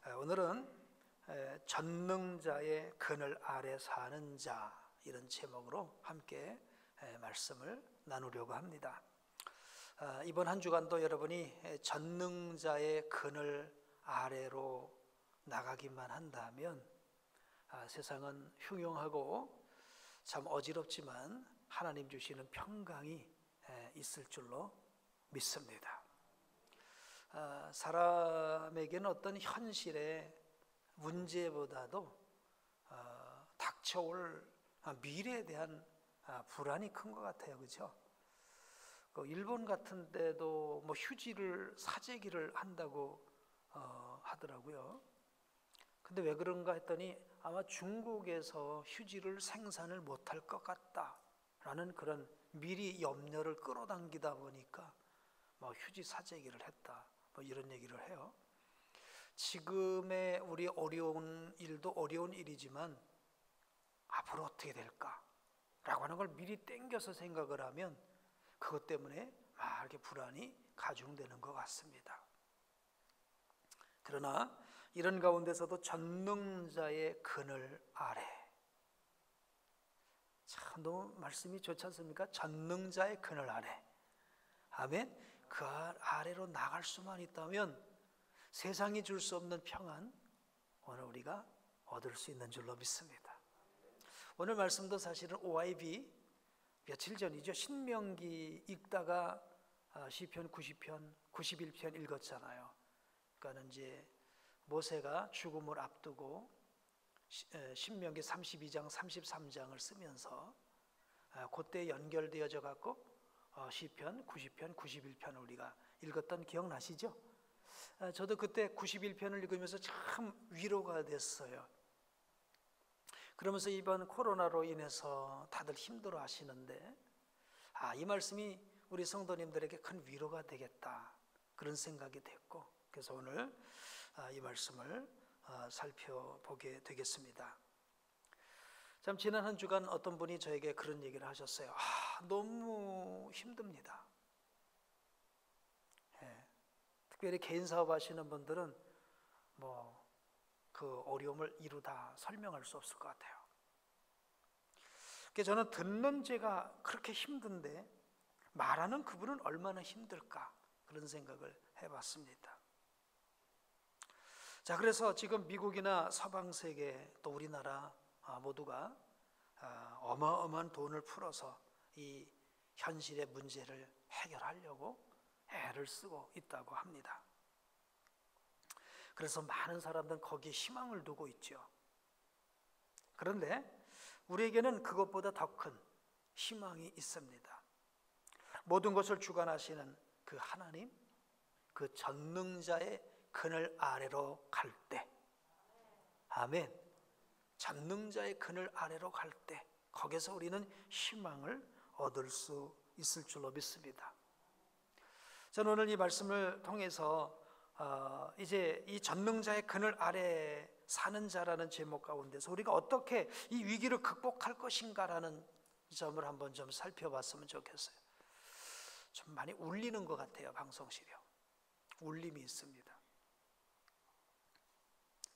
오늘은 전능자의 그늘 아래 사는 자, 이런 제목으로 함께 말씀을 나누려고 합니다. 이번 한 주간도 여러분이 전능자의 그늘 아래로 나가기만 한다면 세상은 흉흉하고 참 어지럽지만 하나님 주시는 평강이 있을 줄로 믿습니다. 사람에게는 어떤 현실의 문제보다도 닥쳐올 미래에 대한 불안이 큰 것 같아요. 그렇죠? 일본 같은 데도 뭐 휴지를 사재기를 한다고 하더라고요. 근데 왜 그런가 했더니 아마 중국에서 휴지를 생산을 못할 것 같다라는 그런 미리 염려를 끌어당기다 보니까 뭐 휴지 사재기를 했다, 뭐 이런 얘기를 해요. 지금의 우리 어려운 일도 어려운 일이지만 앞으로 어떻게 될까라고 하는 걸 미리 땡겨서 생각을 하면 그것 때문에 막 이렇게 불안이 가중되는 것 같습니다. 그러나 이런 가운데서도 전능자의 그늘 아래, 참 너무 말씀이 좋지 않습니까? 전능자의 그늘 아래. 아멘. 그 아래로 나갈 수만 있다면 세상이 줄 수 없는 평안, 오늘 우리가 얻을 수 있는 줄로 믿습니다. 오늘 말씀도 사실은 OIB 며칠 전이죠. 신명기 읽다가 시편 90편, 91편 읽었잖아요. 그러니까 이제 모세가 죽음을 앞두고 신명기 32장, 33장을 쓰면서 그때 연결되어져 갖고 시편, 90편, 91편을 우리가 읽었던 기억나시죠? 저도 그때 91편을 읽으면서 참 위로가 됐어요. 그러면서 이번 코로나로 인해서 다들 힘들어 하시는데 이 말씀이 우리 성도님들에게 큰 위로가 되겠다, 그런 생각이 됐고, 그래서 오늘 이 말씀을 살펴보게 되겠습니다. 참 지난 한 주간 어떤 분이 저에게 그런 얘기를 하셨어요. 너무 힘듭니다. 특별히 개인 사업 하시는 분들은 뭐 그 어려움을 이루다 설명할 수 없을 것 같아요. 그래서 저는 듣는 제가 그렇게 힘든데 말하는 그분은 얼마나 힘들까, 그런 생각을 해봤습니다. 자, 그래서 지금 미국이나 서방 세계 또 우리나라 모두가 어마어마한 돈을 풀어서 이 현실의 문제를 해결하려고 애를 쓰고 있다고 합니다. 그래서 많은 사람들은 거기에 희망을 두고 있죠. 그런데 우리에게는 그것보다 더 큰 희망이 있습니다. 모든 것을 주관하시는 그 하나님, 그 전능자의 그늘 아래로 갈 때, 아멘. 전능자의 그늘 아래로 갈 때 거기서 우리는 희망을 얻을 수 있을 줄로 믿습니다. 저는 오늘 이 말씀을 통해서 이제 이 전능자의 그늘 아래 사는 자라는 제목 가운데서 우리가 어떻게 이 위기를 극복할 것인가라는 점을 한번 좀 살펴봤으면 좋겠어요. 좀 많이 울리는 것 같아요. 방송실이요. 울림이 있습니다.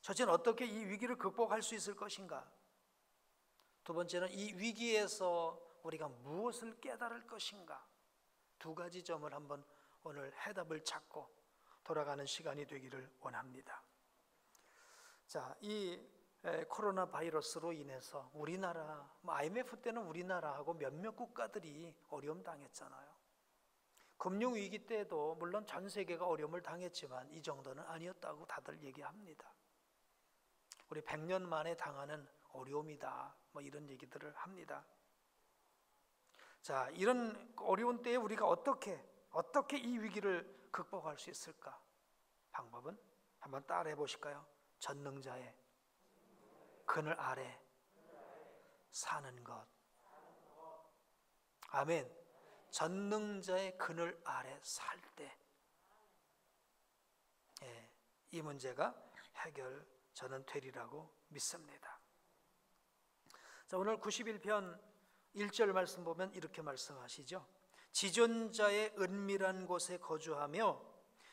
첫째는 어떻게 이 위기를 극복할 수 있을 것인가. 두 번째는 이 위기에서 우리가 무엇을 깨달을 것인가. 두 가지 점을 한번 오늘 해답을 찾고 돌아가는 시간이 되기를 원합니다. 자, 이 코로나 바이러스로 인해서 우리나라, IMF 때는 우리나라하고 몇몇 국가들이 어려움 당했잖아요. 금융위기 때도 물론 전 세계가 어려움을 당했지만 이 정도는 아니었다고 다들 얘기합니다. 우리 100년 만에 당하는 어려움이다, 뭐 이런 얘기들을 합니다. 자, 이런 어려운 때에 우리가 어떻게 이 위기를 극복할 수 있을까? 방법은 한번 따라해 보실까요? 전능자의 그늘 아래 사는 것. 아멘. 전능자의 그늘 아래 살 때, 이 문제가 해결 저는 되리라고 믿습니다. 자, 오늘 91편 1절 말씀 보면 이렇게 말씀하시죠. 지존자의 은밀한 곳에 거주하며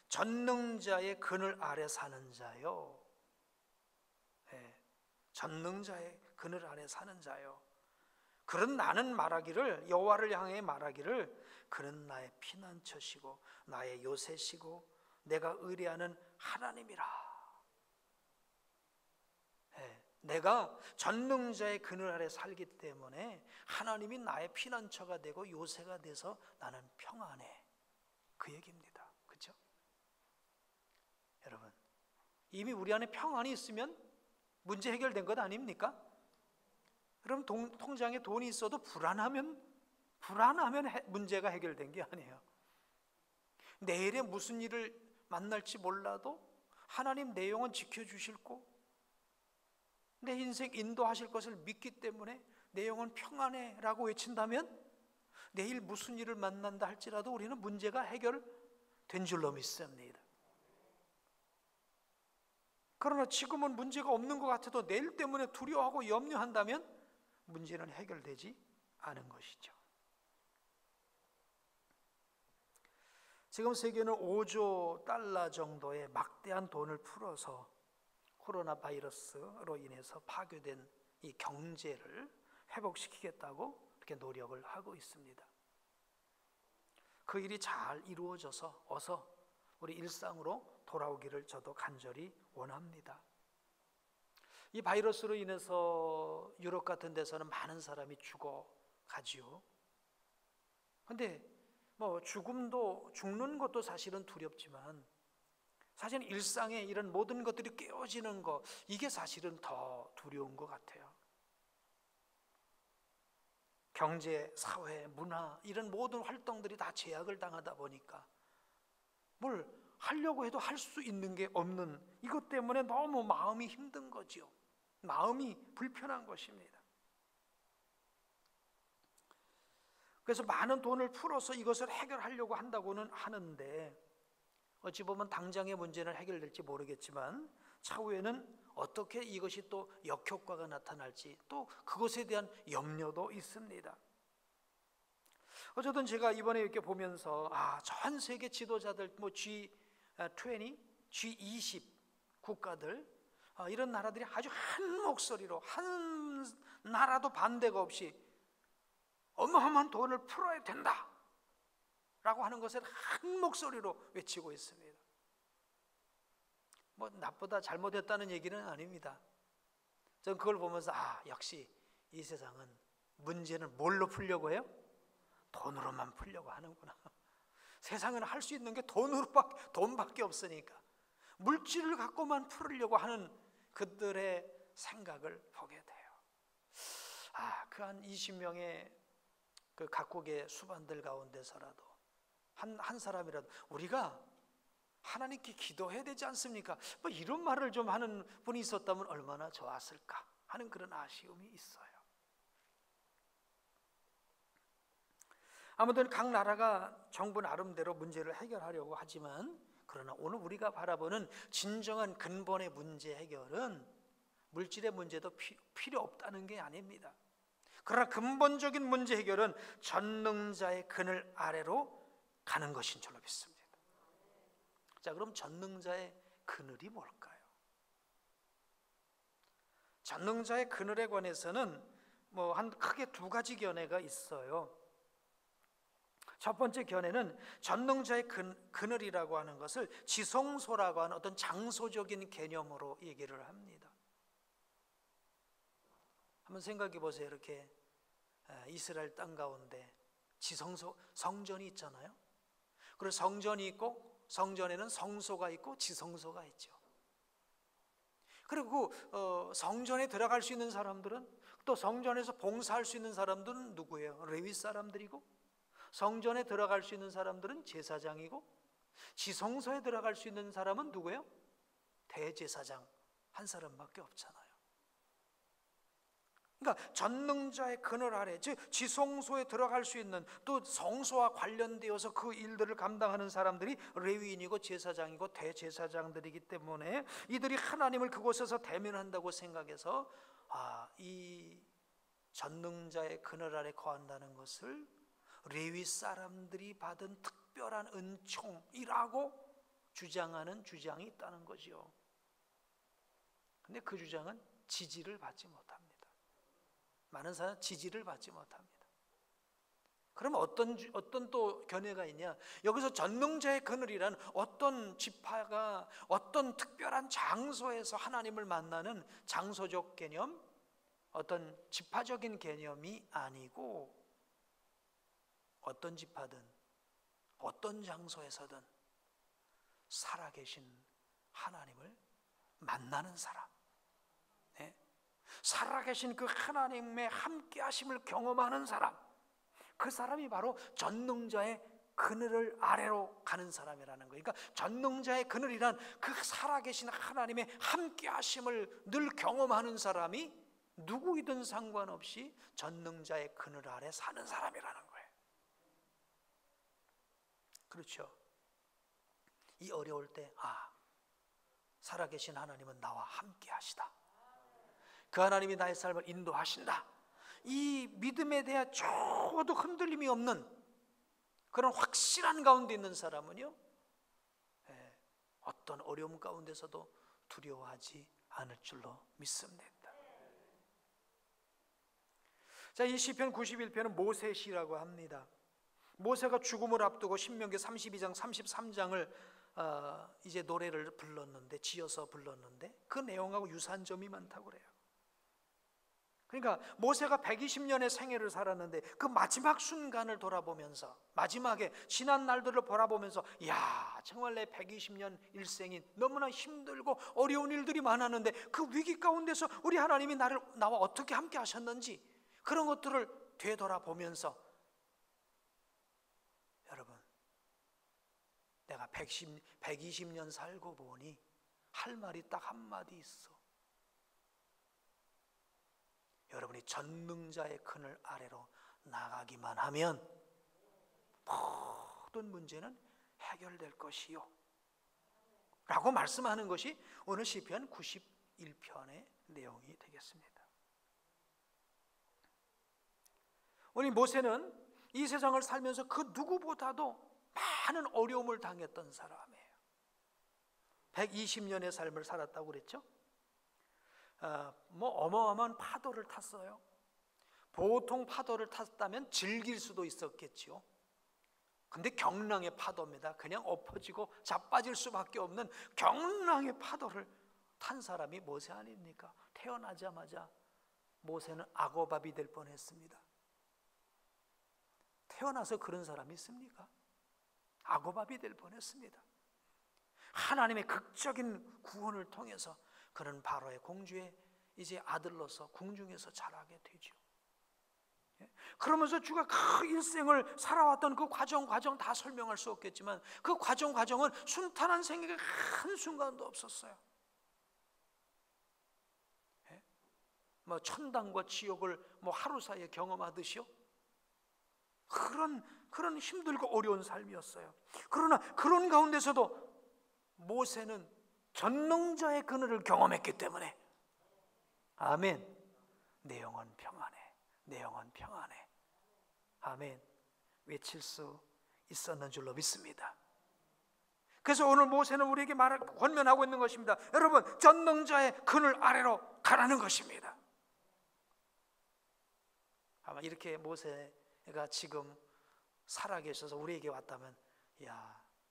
전능자의 그늘 아래 사는 자요. 전능자의 그늘 아래 사는 자요. 그런 나는 말하기를, 여호와를 향해 말하기를, 그는 나의 피난처시고 나의 요새시고 내가 의뢰하는 하나님이라. 내가 전능자의 그늘 아래 살기 때문에 하나님이 나의 피난처가 되고 요새가 돼서 나는 평안해. 그 얘기입니다. 그렇죠? 여러분, 이미 우리 안에 평안이 있으면 문제 해결된 것 아닙니까? 그럼 통장에 돈이 있어도 불안하면 문제가 해결된 게 아니에요. 내일에 무슨 일을 만날지 몰라도 하나님 내 영혼 지켜주실 거, 내 인생 인도하실 것을 믿기 때문에 내 영혼 평안해 라고 외친다면 내일 무슨 일을 만난다 할지라도 우리는 문제가 해결된 줄로 믿습니다. 그러나 지금은 문제가 없는 것 같아도 내일 때문에 두려워하고 염려한다면 문제는 해결되지 않은 것이죠. 지금 세계는 5조 달러 정도의 막대한 돈을 풀어서 코로나 바이러스로 인해서 파괴된 이 경제를 회복시키겠다고 이렇게 노력을 하고 있습니다. 그 일이 잘 이루어져서 어서 우리 일상으로 돌아오기를 저도 간절히 원합니다. 이 바이러스로 인해서 유럽 같은 데서는 많은 사람이 죽어가지요. 근데 죽는 것도 사실은 두렵지만 사실 일상에 이런 모든 것들이 깨어지는 것, 이게 사실은 더 두려운 것 같아요. 경제, 사회, 문화 이런 모든 활동들이 다 제약을 당하다 보니까 뭘 하려고 해도 할 수 있는 게 없는, 이것 때문에 너무 마음이 힘든 거지요. 마음이 불편한 것입니다. 그래서 많은 돈을 풀어서 이것을 해결하려고 한다고는 하는데 어찌 보면 당장의 문제는 해결될지 모르겠지만 차후에는 어떻게 이것이 또 역효과가 나타날지 또 그것에 대한 염려도 있습니다. 어쨌든 제가 이번에 이렇게 보면서 전 세계 지도자들 G20, G20 국가들 이런 나라들이 아주 한 목소리로 한 나라도 반대가 없이 어마어마한 돈을 풀어야 된다 라고 하는 것을 한 목소리로 외치고 있습니다. 나보다 잘못했다는 얘기는 아닙니다. 저는 그걸 보면서 역시 이 세상은 문제는 뭘로 풀려고 해요? 돈으로만 풀려고 하는구나. 세상은 할 수 있는 게 돈밖에 없으니까 물질을 갖고만 풀으려고 하는 그들의 생각을 보게 돼요. 그 한 20명의 그 각국의 수반들 가운데서라도 한 사람이라도 우리가 하나님께 기도해야 되지 않습니까? 이런 말을 좀 하는 분이 있었다면 얼마나 좋았을까 하는 그런 아쉬움이 있어요. 아무튼 각 나라가 정부 나름대로 문제를 해결하려고 하지만 그러나 오늘 우리가 바라보는 진정한 근본의 문제 해결은 물질의 문제도 필요 없다는 게 아닙니다. 그러나 근본적인 문제 해결은 전능자의 그늘 아래로 가는 것인 줄로 믿습니다. 자, 그럼 전능자의 그늘이 뭘까요? 전능자의 그늘에 관해서는 크게 두 가지 견해가 있어요. 첫 번째 견해는 전능자의 그늘이라고 하는 것을 지성소라고 하는 어떤 장소적인 개념으로 얘기를 합니다. 한번 생각해 보세요. 이렇게 이스라엘 땅 가운데 지성소, 성전이 있잖아요. 그리고 성전이 있고 성전에는 성소가 있고 지성소가 있죠. 그리고 성전에 들어갈 수 있는 사람들은, 또 성전에서 봉사할 수 있는 사람들은 누구예요? 레위 사람들이고, 성전에 들어갈 수 있는 사람들은 제사장이고, 지성소에 들어갈 수 있는 사람은 누구예요? 대제사장 한 사람밖에 없잖아요. 그러니까 전능자의 그늘 아래, 즉 지성소에 들어갈 수 있는, 또 성소와 관련되어서 그 일들을 감당하는 사람들이 레위인이고 제사장이고 대제사장들이기 때문에 이들이 하나님을 그곳에서 대면한다고 생각해서 이 전능자의 그늘 아래 거한다는 것을 레위 사람들이 받은 특별한 은총이라고 주장하는 주장이 있다는 거죠. 근데 그 주장은 지지를 받지 못합니다. 많은 사람은 지지를 받지 못합니다. 그럼 어떤 또 견해가 있냐? 여기서 전능자의 그늘이란 어떤 지파가 어떤 특별한 장소에서 하나님을 만나는 장소적 개념, 어떤 지파적인 개념이 아니고 어떤 지파든 어떤 장소에서든 살아계신 하나님을 만나는 사람, 네? 살아계신 그 하나님의 함께하심을 경험하는 사람, 그 사람이 바로 전능자의 그늘을 아래로 가는 사람이라는 거예요. 그러니까 전능자의 그늘이란 그 살아계신 하나님의 함께하심을 늘 경험하는 사람이 누구이든 상관없이 전능자의 그늘 아래 사는 사람이라는 거예요. 그렇죠. 이 어려울 때 살아계신 하나님은 나와 함께하시다. 그 하나님이 나의 삶을 인도하신다. 이 믿음에 대한 조금도 흔들림이 없는 그런 확실한 가운데 있는 사람은요, 어떤 어려움 가운데서도 두려워하지 않을 줄로 믿습니다. 자, 이 시편 91편은 모세의 시라고 합니다. 모세가 죽음을 앞두고 신명기 32장 33장을 이제 노래를 불렀는데, 지어서 불렀는데 그 내용하고 유사한 점이 많다고 그래요. 그러니까 모세가 120년의 생애를 살았는데 그 마지막 순간을 돌아보면서, 마지막에 지난 날들을 바라보면서, 정말 내 120년 일생이 너무나 힘들고 어려운 일들이 많았는데 그 위기 가운데서 우리 하나님이 나와 어떻게 함께 하셨는지, 그런 것들을 되돌아보면서, 여러분, 내가 120년 살고 보니 할 말이 딱 한마디 있어. 여러분이 전능자의 그늘 아래로 나가기만 하면 모든 문제는 해결될 것이요 라고 말씀하는 것이 오늘 시편 91편의 내용이 되겠습니다. 우리 모세는 이 세상을 살면서 그 누구보다도 많은 어려움을 당했던 사람이에요. 120년의 삶을 살았다고 그랬죠. 어마어마한 파도를 탔어요. 보통 파도를 탔다면 즐길 수도 있었겠지요. 근데 경랑의 파도입니다. 그냥 엎어지고 자빠질 수밖에 없는 경랑의 파도를 탄 사람이 모세 아닙니까? 태어나자마자 모세는 악어밥이 될 뻔했습니다. 태어나서 그런 사람이 있습니까? 악어밥이 될 뻔했습니다. 하나님의 극적인 구원을 통해서 그는 바로의 공주의 이제 아들로서 궁중에서 자라게 되죠. 그러면서 주가 그 일생을 살아왔던 그 과정 다 설명할 수 없겠지만 그 과정은 순탄한 생애가 한순간도 없었어요. 천당과 지옥을 하루 사이에 경험하듯이요. 그런 힘들고 어려운 삶이었어요. 그러나 그런 가운데서도 모세는 전능자의 그늘을 경험했기 때문에, 아멘, 내 영혼 평안해, 내 영혼 평안해, 아멘, 외칠 수 있었는 줄로 믿습니다. 그래서 오늘 모세는 우리에게 권면하고 있는 것입니다. 여러분, 전능자의 그늘 아래로 가라는 것입니다. 아마 이렇게 모세가 지금 살아계셔서 우리에게 왔다면,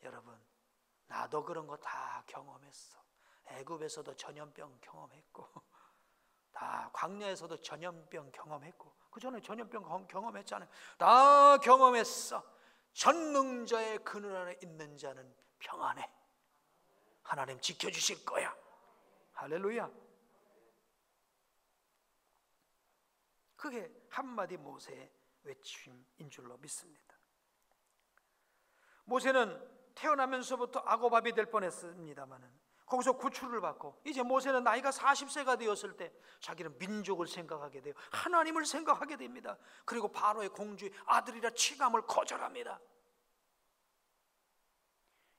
여러분, 나도 그런 거 다 경험했어. 애굽에서도 전염병 경험했고, 다 광야에서도 전염병 경험했고, 그 전에 전염병 경험했잖아요. 다 경험했어. 전능자의 그늘 안에 있는 자는 평안해. 하나님 지켜주실 거야. 할렐루야. 그게 한마디 모세의 외침인 줄로 믿습니다. 모세는 태어나면서부터 악어밥이 될 뻔했습니다마는 거기서 구출을 받고 이제 모세는 나이가 40세가 되었을 때 자기는 민족을 생각하게 돼요. 하나님을 생각하게 됩니다. 그리고 바로의 공주의 아들이라 칭함을 거절합니다.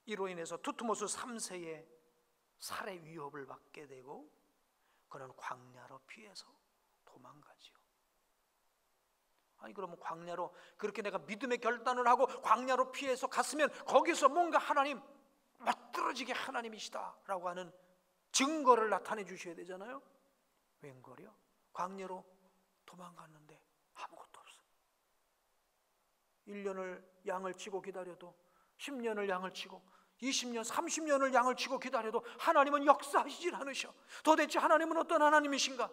이로 인해서 두트모스 3세의 살해 위협을 받게 되고 그는 광야로 피해서 도망가지요. 아니, 그러면 광야로 그렇게 내가 믿음의 결단을 하고 광야로 피해서 갔으면 거기서 뭔가 하나님 멋들어지게 하나님이시다라고 하는 증거를 나타내 주셔야 되잖아요. 웬걸요? 광야로 도망갔는데 아무것도 없어. 1년을 양을 치고 기다려도, 10년을 양을 치고, 20년, 30년을 양을 치고 기다려도 하나님은 역사하시질 않으셔. 도대체 하나님은 어떤 하나님이신가?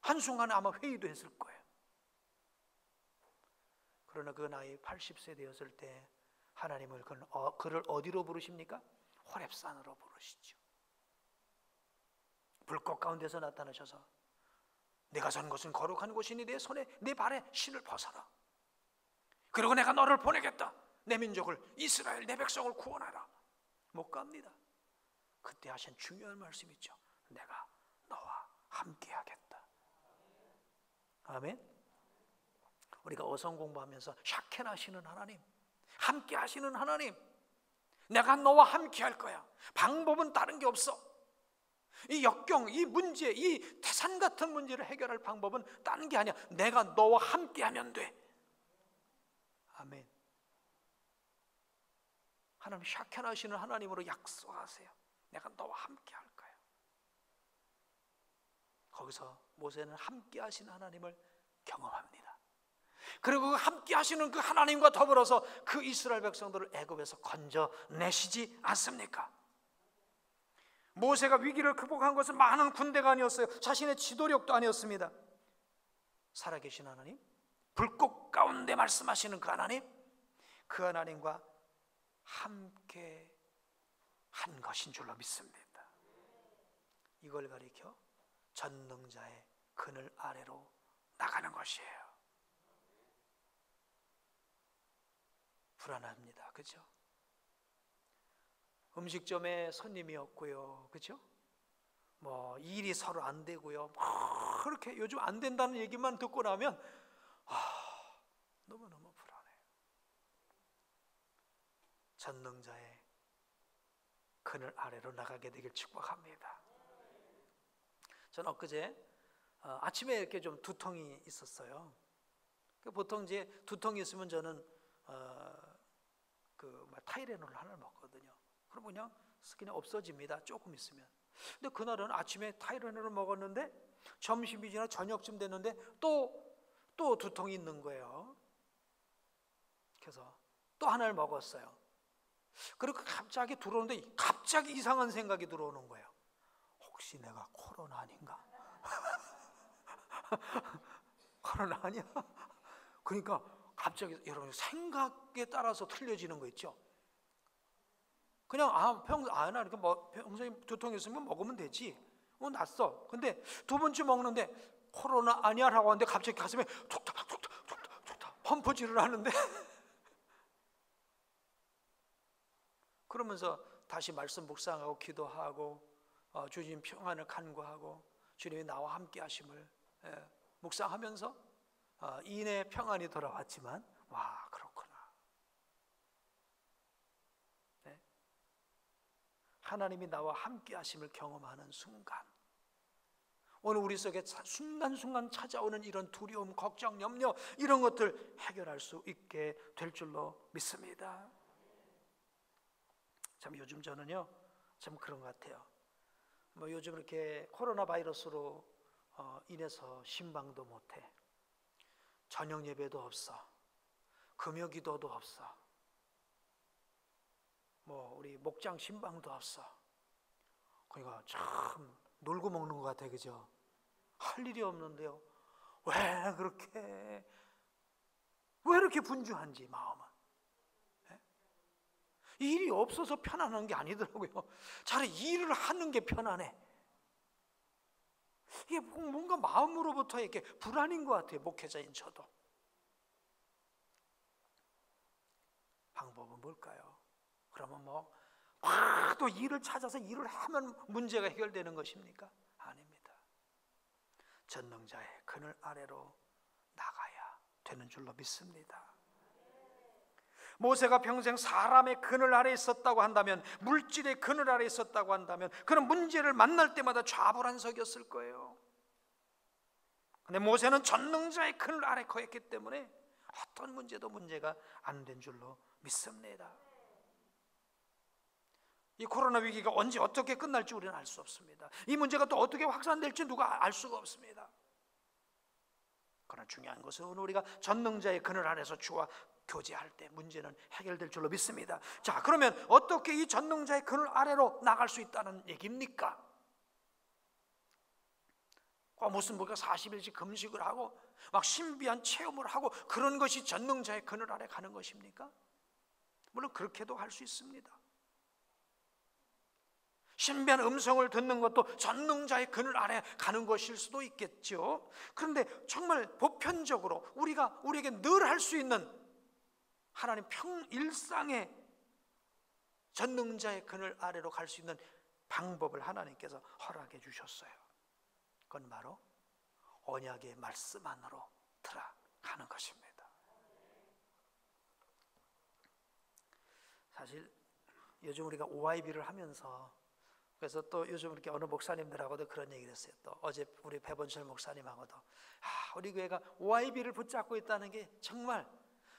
한순간에 아마 회의도 했을 거예요. 그러나 그 나이 80세 되었을 때 하나님을 그를 어디로 부르십니까? 호렙산으로 부르시죠. 불꽃 가운데서 나타나셔서 내가 선 곳은 거룩한 곳이니 내 손에 내 발에 신을 벗어라. 그리고 내가 너를 보내겠다. 내 민족을, 이스라엘 내 백성을 구원하라. 못 갑니다. 그때 하신 중요한 말씀 있죠. 내가 너와 함께 하겠다. 아멘. 우리가 어성 공부하면서 샤켄 하시는 하나님, 함께 하시는 하나님, 내가 너와 함께 할 거야. 방법은 다른 게 없어. 이 역경, 이 문제, 이 태산 같은 문제를 해결할 방법은 다른 게 아니야. 내가 너와 함께 하면 돼. 아멘. 하나님 샤켄 하시는 하나님으로 약속하세요. 내가 너와 함께 할 거야. 거기서 모세는 함께 하시는 하나님을 경험합니다. 그리고 함께 하시는 그 하나님과 더불어서 그 이스라엘 백성들을 애굽에서 건져내시지 않습니까? 모세가 위기를 극복한 것은 많은 군대가 아니었어요. 자신의 지도력도 아니었습니다. 살아계신 하나님, 불꽃 가운데 말씀하시는 그 하나님, 그 하나님과 함께 한 것인 줄로 믿습니다. 이걸 가리켜 전능자의 그늘 아래로 나가는 것이에요. 불안합니다. 그죠? 음식점에 손님이었고요. 그죠? 뭐 일이 서로 안 되고요. 그렇게 요즘 안 된다는 얘기만 듣고 나면 너무너무 불안해요. 전능자의 그늘 아래로 나가게 되길 축복합니다. 저는 엊그제 아침에 이렇게 좀 두통이 있었어요. 보통 이제 두통이 있으면 저는 타이레놀을 하나 먹거든요. 그럼 그냥 없어집니다. 조금 있으면. 근데 그날은 아침에 타이레놀을 먹었는데 점심이 지나 저녁쯤 됐는데 또 두통이 있는 거예요. 그래서 또 하나를 먹었어요. 그리고 갑자기 들어오는데 갑자기 이상한 생각이 들어오는 거예요. 혹시 내가 코로나 아닌가? 코로나 아니야? 그러니까 갑자기 여러분 생각에 따라서 틀려지는 거 있죠. 그냥 나 이렇게 평소에 두통이 있으면 먹으면 되지. 낫어. 근데 두 번째 먹는데 코로나 아니야라고 하는데 갑자기 가슴에 툭탁툭탁툭탁툭탁 펌프질을 하는데 그러면서 다시 말씀 묵상하고 기도하고 주님 평안을 간구하고 주님이 나와 함께 하심을 묵상하면서 인의 평안이 돌아왔지만 와 그렇구나. 네? 하나님이 나와 함께 하심을 경험하는 순간 오늘 우리 속에 순간순간 찾아오는 이런 두려움, 걱정, 염려 이런 것들 해결할 수 있게 될 줄로 믿습니다. 참 요즘 저는요 참 그런 것 같아요. 요즘 이렇게 코로나 바이러스로 인해서 신방도 못해, 저녁 예배도 없어, 금요 기도도 없어, 우리 목장 신방도 없어. 그러니까 참 놀고 먹는 것 같아, 그죠? 할 일이 없는데요. 왜 이렇게 분주한지 마음은. 일이 없어서 편안한 게 아니더라고요. 차라리 일을 하는 게 편안해. 이게 뭔가 마음으로부터 이렇게 불안인 것 같아요. 목회자인 저도. 방법은 뭘까요? 그러면 또 일을 찾아서 일을 하면 문제가 해결되는 것입니까? 아닙니다. 전능자의 그늘 아래로 나가야 되는 줄로 믿습니다. 모세가 평생 사람의 그늘 아래에 있었다고 한다면, 물질의 그늘 아래에 있었다고 한다면 그런 문제를 만날 때마다 좌불안석이었을 거예요. 근데 모세는 전능자의 그늘 아래 거했기 때문에 어떤 문제도 문제가 안 된 줄로 믿습니다. 이 코로나 위기가 언제 어떻게 끝날지 우리는 알 수 없습니다. 이 문제가 또 어떻게 확산될지 누가 알 수가 없습니다. 그러나 중요한 것은 오늘 우리가 전능자의 그늘 아래서 주와 교제할 때 문제는 해결될 줄로 믿습니다. 자, 그러면 어떻게 이 전능자의 그늘 아래로 나갈 수 있다는 얘기입니까? 무슨 우리가 40일씩 금식을 하고 막 신비한 체험을 하고 그런 것이 전능자의 그늘 아래 가는 것입니까? 물론 그렇게도 할 수 있습니다. 신비한 음성을 듣는 것도 전능자의 그늘 아래 가는 것일 수도 있겠죠. 그런데 정말 보편적으로 우리에게 늘 할 수 있는 하나님 일상의 전능자의 그늘 아래로 갈 수 있는 방법을 하나님께서 허락해 주셨어요. 그건 바로 언약의 말씀 안으로 들어가는 것입니다. 사실 요즘 우리가 OIB를 하면서, 그래서 또 요즘 이렇게 어느 목사님들하고도 그런 얘기를 했어요. 또 어제 우리 배본철 목사님하고도 우리 교회가 OIB를 붙잡고 있다는 게 정말,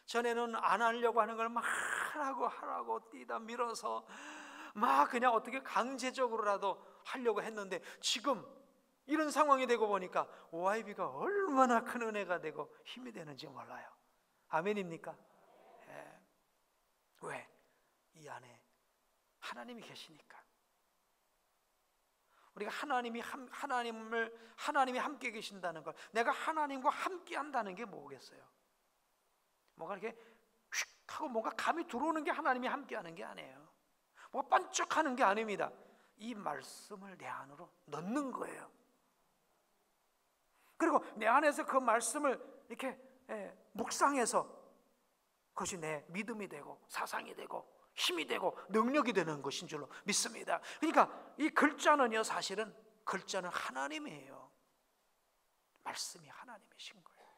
전에는 안 하려고 하는 걸 막 하라고 뛰다 밀어서 막 그냥 어떻게 강제적으로라도 하려고 했는데, 지금 이런 상황이 되고 보니까 OIB가 얼마나 큰 은혜가 되고 힘이 되는지 몰라요. 아멘입니까? 예. 왜? 이 안에 하나님이 계시니까. 우리가 하나님이 함께 계신다는 걸, 내가 하나님과 함께 한다는 게 뭐겠어요? 뭔가 이렇게 휙 하고 뭔가 감이 들어오는 게 하나님이 함께 하는 게 아니에요. 뭐가 반짝하는 게 아닙니다. 이 말씀을 내 안으로 넣는 거예요. 그리고 내 안에서 그 말씀을 이렇게 묵상해서 그것이 내 믿음이 되고 사상이 되고 힘이 되고 능력이 되는 것인 줄로 믿습니다. 그러니까 이 글자는요, 사실은 글자는 하나님이에요. 말씀이 하나님이신 거예요.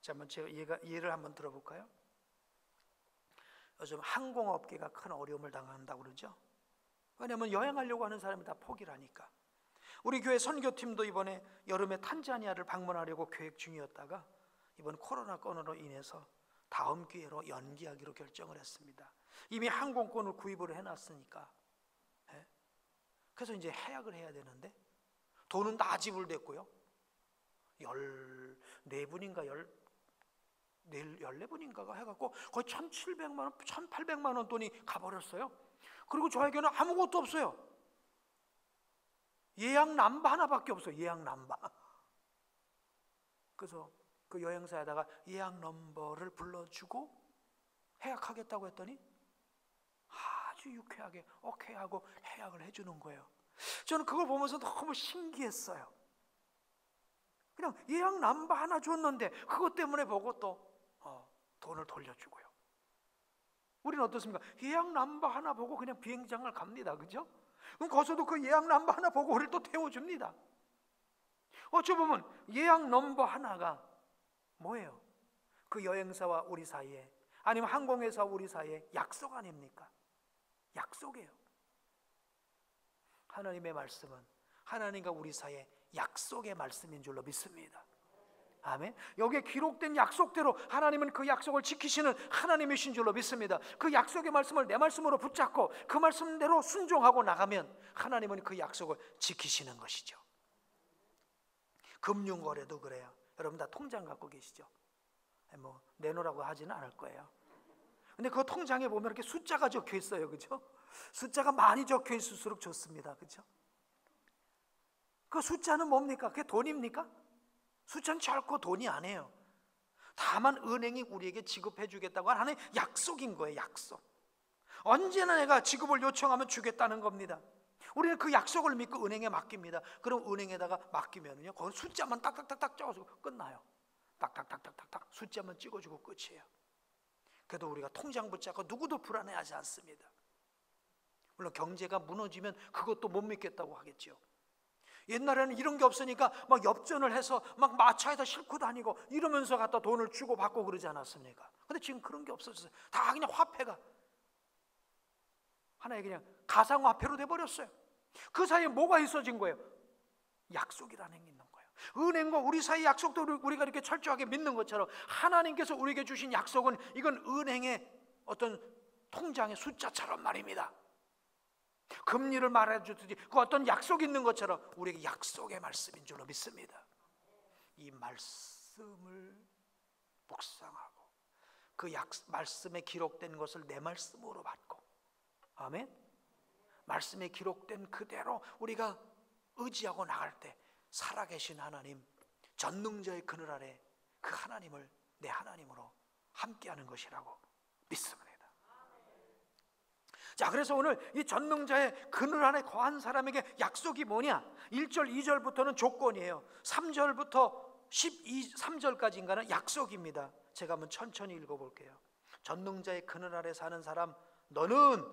자, 한번 제가 예를 한번 들어볼까요? 요즘 항공업계가 큰 어려움을 당한다고 그러죠. 왜냐하면 여행하려고 하는 사람이 다 포기를 하니까. 우리 교회 선교팀도 이번에 여름에 탄자니아를 방문하려고 계획 중이었다가 이번 코로나 건으로 인해서 다음 기회로 연기하기로 결정을 했습니다. 이미 항공권을 구입을 해놨으니까. 그래서 이제 해약을 해야 되는데 돈은 다 지불됐고요. 14분인가 14분인가가 해갖고 거의 1,700만 원, 1,800만 원 돈이 가버렸어요. 그리고 저에게는 아무것도 없어요. 예약 남바 하나밖에 없어요. 예약 남바. 그래서 그 여행사에다가 예약 넘버를 불러주고 해약하겠다고 했더니 아주 유쾌하게 오케이 하고 해약을 해주는 거예요. 저는 그걸 보면서 너무 신기했어요. 그냥 예약 넘버 하나 줬는데 그것 때문에 보고 또 돈을 돌려주고요. 우리는 어떻습니까? 예약 넘버 하나 보고 그냥 비행장을 갑니다. 그죠? 그럼 거기서도 그 예약 넘버 하나 보고 우리를 또 태워줍니다. 어찌 보면 예약 넘버 하나가 뭐예요? 그 여행사와 우리 사이에, 아니면 항공회사와 우리 사이에 약속 아닙니까? 약속이에요. 하나님의 말씀은 하나님과 우리 사이에 약속의 말씀인 줄로 믿습니다. 아멘. 여기에 기록된 약속대로 하나님은 그 약속을 지키시는 하나님이신 줄로 믿습니다. 그 약속의 말씀을 내 말씀으로 붙잡고 그 말씀대로 순종하고 나가면 하나님은 그 약속을 지키시는 것이죠. 금융거래도 그래요. 여러분 다 통장 갖고 계시죠? 뭐 내놓으라고 하지는 않을 거예요. 근데 그 통장에 보면 이렇게 숫자가 적혀 있어요. 그죠? 숫자가 많이 적혀 있을수록 좋습니다. 그죠? 그 숫자는 뭡니까? 그게 돈입니까? 숫자는 결코 돈이 아니에요. 다만 은행이 우리에게 지급해 주겠다고 하는 약속인 거예요. 약속. 언제나 내가 지급을 요청하면 주겠다는 겁니다. 우리는 그 약속을 믿고 은행에 맡깁니다. 그럼 은행에다가 맡기면요, 거기 숫자만 딱딱딱딱 적어서 끝나요. 딱딱딱딱딱 숫자만 찍어주고 끝이에요. 그래도 우리가 통장 붙잡고 누구도 불안해하지 않습니다. 물론 경제가 무너지면 그것도 못 믿겠다고 하겠죠. 옛날에는 이런 게 없으니까 막 엽전을 해서 막 마차에다 싣고 다니고 이러면서 갖다 돈을 주고 받고 그러지 않았습니까? 근데 지금 그런 게 없어졌어요. 다 그냥 화폐가 하나의 그냥 가상화폐로 돼버렸어요. 그 사이에 뭐가 있어진 거예요? 약속이라는 게 있는 거예요. 은행과 우리 사이 약속도 우리가 이렇게 철저하게 믿는 것처럼 하나님께서 우리에게 주신 약속은 이건 은행의 어떤 통장의 숫자처럼 말입니다. 금리를 말해주듯이 그 어떤 약속이 있는 것처럼 우리에게 약속의 말씀인 줄로 믿습니다. 이 말씀을 묵상하고 그 말씀에 기록된 것을 내 말씀으로 받고, 아멘. 말씀에 기록된 그대로 우리가 의지하고 나갈 때 살아계신 하나님, 전능자의 그늘 아래 그 하나님을 내 하나님으로 함께하는 것이라고 믿습니다. 자, 그래서 오늘 이 전능자의 그늘 안에 거한 사람에게 약속이 뭐냐? 1절, 2절부터는 조건이에요. 3절부터 13절까지인가는 약속입니다. 제가 한번 천천히 읽어볼게요. 전능자의 그늘 아래 사는 사람, 너는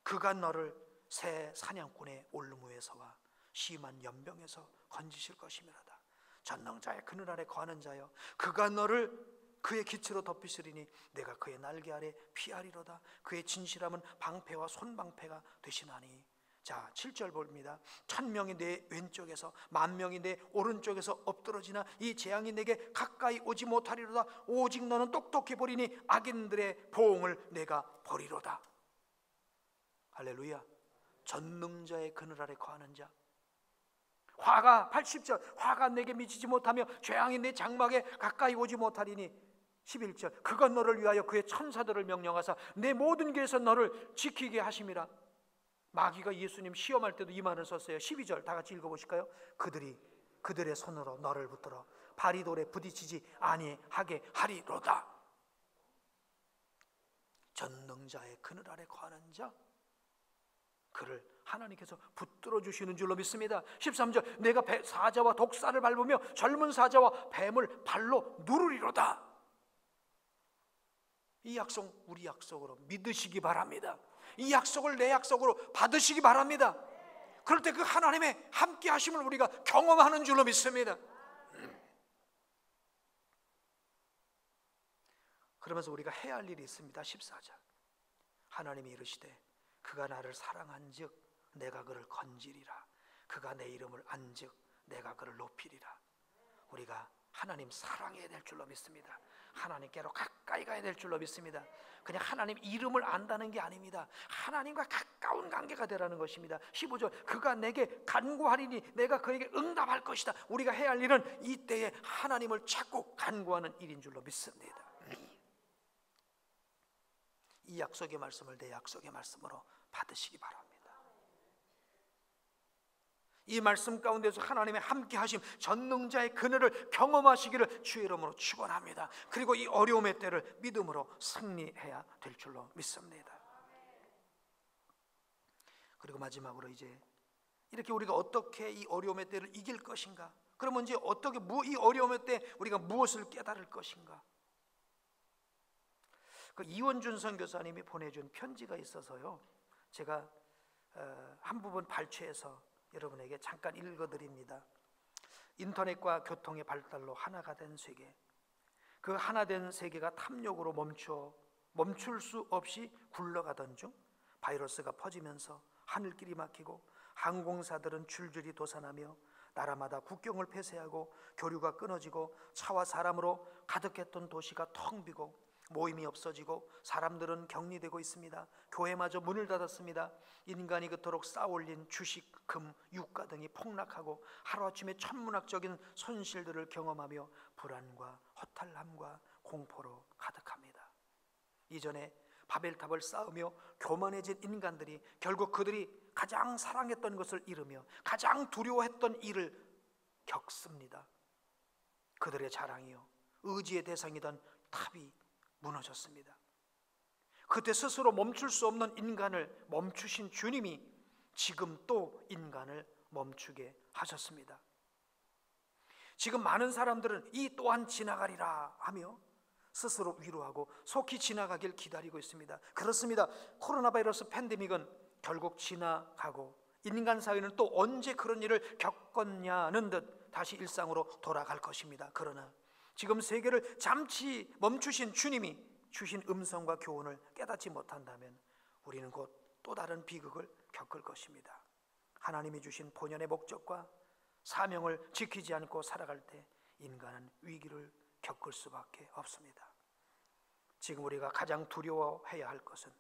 그가 너를 새 사냥꾼의 올무에서와 심한 연병에서 건지실 것이미로다. 전능자의 그늘 아래 거하는 자여, 그가 너를 그의 기체로 덮이시리니 내가 그의 날개 아래 피하리로다. 그의 진실함은 방패와 손방패가 되시나니. 자, 7절 봅니다. 1000명이 내 왼쪽에서 10,000명이 내 오른쪽에서 엎드러지나 이 재앙이 내게 가까이 오지 못하리로다. 오직 너는 똑똑히 보리니 악인들의 보응을 내가 버리로다. 할렐루야. 전능자의 그늘 아래 거하는 자. 화가 80절, 화가 내게 미치지 못하며 재앙이 내 장막에 가까이 오지 못하리니. 11절, 그가 너를 위하여 그의 천사들을 명령하사 내 모든 길에서 너를 지키게 하심이라. 마귀가 예수님 시험할 때도 이 말을 썼어요. 12절 다 같이 읽어보실까요? 그들의 손으로 너를 붙들어 바리돌에 부딪히지 아니하게 하리로다. 전능자의 그늘 아래 거하는 자, 그를 하나님께서 붙들어 주시는 줄로 믿습니다. 13절, 내가 사자와 독사를 밟으며 젊은 사자와 뱀을 발로 누르리로다. 이 약속 우리 약속으로 믿으시기 바랍니다. 이 약속을 내 약속으로 받으시기 바랍니다. 그럴 때 그 하나님의 함께 하심을 우리가 경험하는 줄로 믿습니다. 그러면서 우리가 해야 할 일이 있습니다. 14절, 하나님이 이르시되 그가 나를 사랑한즉 내가 그를 건지리라. 그가 내 이름을 안즉 내가 그를 높이리라. 우리가 하나님 사랑해야 될 줄로 믿습니다. 하나님께로 가까이 가야 될 줄로 믿습니다. 그냥 하나님 이름을 안다는 게 아닙니다. 하나님과 가까운 관계가 되라는 것입니다. 15절, 그가 내게 간구하리니 내가 그에게 응답할 것이다. 우리가 해야 할 일은 이때에 하나님을 찾고 간구하는 일인 줄로 믿습니다. 이 약속의 말씀을 내 약속의 말씀으로 받으시기 바랍니다. 이 말씀 가운데서 하나님의 함께 하심, 전능자의 그늘을 경험하시기를 주의 이름으로 축원합니다. 그리고 이 어려움의 때를 믿음으로 승리해야 될 줄로 믿습니다. 그리고 마지막으로 이제 이렇게 우리가 어떻게 이 어려움의 때를 이길 것인가? 그러면 이제 어떻게 이 어려움의 때 우리가 무엇을 깨달을 것인가? 그 이원준 선교사님이 보내준 편지가 있어서요, 제가 한 부분 발췌해서 여러분에게 잠깐 읽어드립니다. 인터넷과 교통의 발달로 하나가 된 세계, 그 하나 된 세계가 탐욕으로 멈출 수 없이 굴러가던 중 바이러스가 퍼지면서 하늘길이 막히고 항공사들은 줄줄이 도산하며 나라마다 국경을 폐쇄하고 교류가 끊어지고 차와 사람으로 가득했던 도시가 텅 비고 모임이 없어지고 사람들은 격리되고 있습니다. 교회마저 문을 닫았습니다. 인간이 그토록 쌓아올린 주식, 금, 유가 등이 폭락하고 하루아침에 천문학적인 손실들을 경험하며 불안과 허탈함과 공포로 가득합니다. 이전에 바벨탑을 쌓으며 교만해진 인간들이 결국 그들이 가장 사랑했던 것을 잃으며 가장 두려워했던 일을 겪습니다. 그들의 자랑이요, 의지의 대상이던 탑이 무너졌습니다. 그때 스스로 멈출 수 없는 인간을 멈추신 주님이 지금 또 인간을 멈추게 하셨습니다. 지금 많은 사람들은 이 또한 지나가리라 하며 스스로 위로하고 속히 지나가길 기다리고 있습니다. 그렇습니다. 코로나 바이러스 팬데믹은 결국 지나가고 인간 사회는 또 언제 그런 일을 겪었냐는 듯 다시 일상으로 돌아갈 것입니다. 그러나 지금 세계를 잠시 멈추신 주님이 주신 음성과 교훈을 깨닫지 못한다면 우리는 곧 또 다른 비극을 겪을 것입니다. 하나님이 주신 본연의 목적과 사명을 지키지 않고 살아갈 때 인간은 위기를 겪을 수밖에 없습니다. 지금 우리가 가장 두려워해야 할 것은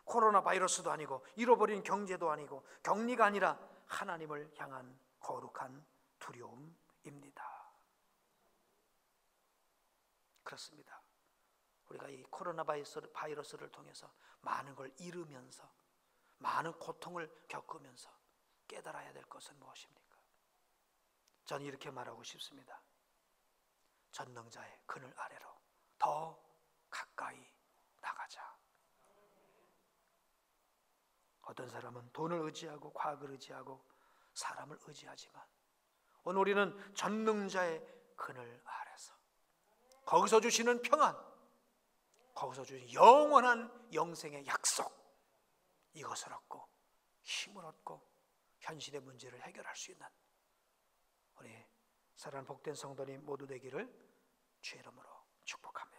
코로나 바이러스도 아니고 잃어버린 경제도 아니고 격리가 아니라 하나님을 향한 거룩한 두려움입니다. 그렇습니다. 우리가 이 코로나 바이러스를 통해서 많은 걸 잃으면서 많은 고통을 겪으면서 깨달아야 될 것은 무엇입니까? 저는 이렇게 말하고 싶습니다. 전능자의 그늘 아래로 더 가까이 나가자. 어떤 사람은 돈을 의지하고 과학을 의지하고 사람을 의지하지만 오늘 우리는 전능자의 그늘 아래서 거기서 주시는 평안, 거기서 주시는 영원한 영생의 약속, 이것을 얻고 힘을 얻고 현실의 문제를 해결할 수 있는 우리 사랑하는 복된 성도님 모두 되기를 주의 이름으로 축복합니다.